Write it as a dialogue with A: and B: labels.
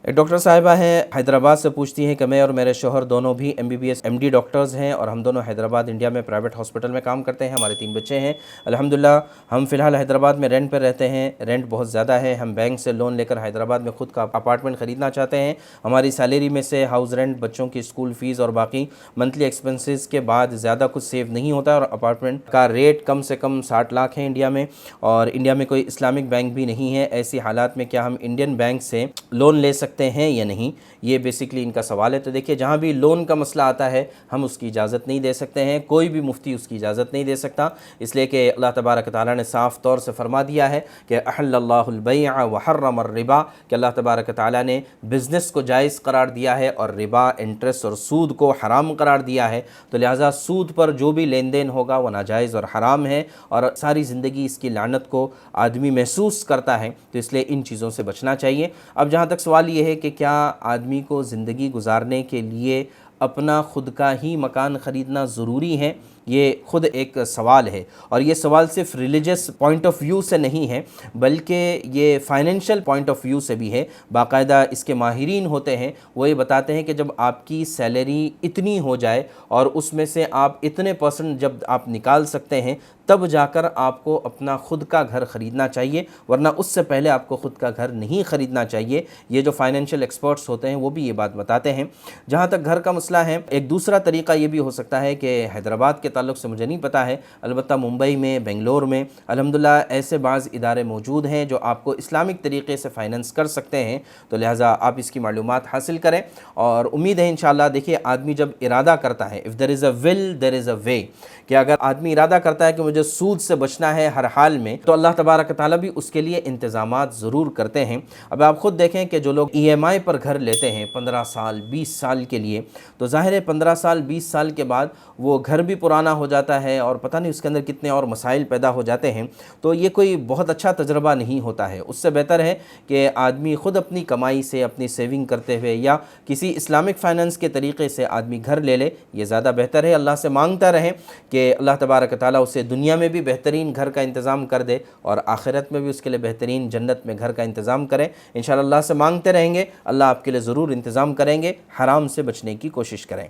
A: एक डॉक्टर साहिबा हैं हैदराबाद से, पूछती हैं कि मैं और मेरे शोहर दोनों भी MBBS MD डॉक्टर्स हैं और हम दोनों हैदराबाद इंडिया में प्राइवेट हॉस्पिटल में काम करते हैं। हमारे 3 बच्चे हैं अल्हम्दुलिल्लाह। हम फ़िलहाल हैदराबाद में रेंट पर रहते हैं, रेंट बहुत ज़्यादा है। हम बैंक से लोन लेकर हैदराबाद में ख़ुद का अपार्टमेंट ख़रीदना चाहते हैं। हमारी सैलरी में से हाउस रेंट, बच्चों की स्कूल फ़ीस और बाकी मंथली एक्सपेंसेस के बाद ज़्यादा कुछ सेव नहीं होता और अपार्टमेंट का रेट कम से कम 60 लाख है इंडिया में, और इंडिया में कोई इस्लामिक बैंक भी नहीं है। ऐसी हालात में क्या हम इंडियन बैंक से लोन ले सकते हैं या नहीं, ये बेसिकली इनका सवाल है। तो देखिए, जहाँ भी लोन का मसला आता है हम उसकी इजाज़त नहीं दे सकते हैं, कोई भी मुफ्ती उसकी इजाज़त नहीं दे सकता, इसलिए कि अल्लाह तबारक व तआला ने साफ़ तौर से फरमा दिया है कि अहल्लल्लाहुल बैअ व हर्रमर रिबा, कि अल्लाह तबारक व तआला ने बिज़नेस को जायज़ करार दिया है और रिबा, इंटरेस्ट और सूद को हराम करार दिया है। तो लिहाजा सूद पर जो भी लेन देन होगा वो नाजायज़ और हराम है और सारी ज़िंदगी इसकी लानत को आदमी महसूस करता है। तो इसलिए इन चीज़ों से बचना चाहिए। अब जहाँ तक सवाल ये है कि क्या आदमी को ज़िंदगी गुजारने के लिए अपना ख़ुद का ही मकान ख़रीदना ज़रूरी है, ये ख़ुद एक सवाल है। और ये सवाल सिर्फ रिलीजियस पॉइंट ऑफ व्यू से नहीं है बल्कि ये फाइनेंशियल पॉइंट ऑफ व्यू से भी है। बाकायदा इसके माहिरीन होते हैं, वो ये बताते हैं कि जब आपकी सैलरी इतनी हो जाए और उसमें से आप इतने % जब आप निकाल सकते हैं तब जाकर आपको अपना ख़ुद का घर ख़रीदना चाहिए, वरना उससे पहले आपको ख़ुद का घर नहीं ख़रीदना चाहिए। ये जो फाइनेंशियल एक्सपर्ट्स होते हैं वो भी ये बात बताते हैं। जहाँ तक घर का मसला है, एक दूसरा तरीक़ा ये भी हो सकता है कि हैदराबाद के ताल्लुक़ से मुझे नहीं पता है, अलबत्ता मुंबई में, बेंगलोर में अल्हम्दुलिल्लाह ऐसे बाज़ इदारे मौजूद हैं जो आपको इस्लामिक तरीक़े से फ़ाइनेंस कर सकते हैं। तो लिहाजा आप इसकी मालूमात हासिल करें और उम्मीद है इंशाअल्लाह। देखिए, आदमी जब इरादा करता है, if there is a will there is a way, कि अगर आदमी इरादा करता है कि मुझे सूद से बचना है हर हाल में, तो अल्लाह तबारक व तआला भी उसके लिए इंतज़ामात ज़रूर करते हैं। अब आप ख़ुद देखें कि जो लोग EMI पर घर लेते हैं 15 साल 20 साल के लिए, तो ज़ाहिर है 15 साल 20 साल के बाद वो घर भी पुराना हो जाता है और पता नहीं उसके अंदर कितने और मसाइल पैदा हो जाते हैं। तो ये कोई बहुत अच्छा तजर्बा नहीं होता है। उससे बेहतर है कि आदमी ख़ुद अपनी कमाई से, अपनी सेविंग करते हुए या किसी इस्लामिक फ़ाइनेंस के तरीक़े से आदमी घर ले ले, ये ज़्यादा बेहतर है। अल्लाह से मांगता रहे कि अल्लाह तबारक व तआला उसे दुनिया में भी बेहतरीन घर का इंतज़ाम कर दे और आखिरत में भी उसके लिए बेहतरीन जन्नत में घर का इंतज़ाम करें। इंशाअल्लाह अल्लाह से मांगते रहेंगे, अल्लाह आपके लिए ज़रूर इंतज़ाम करेंगे। हराम से बचने की कोशिश करें।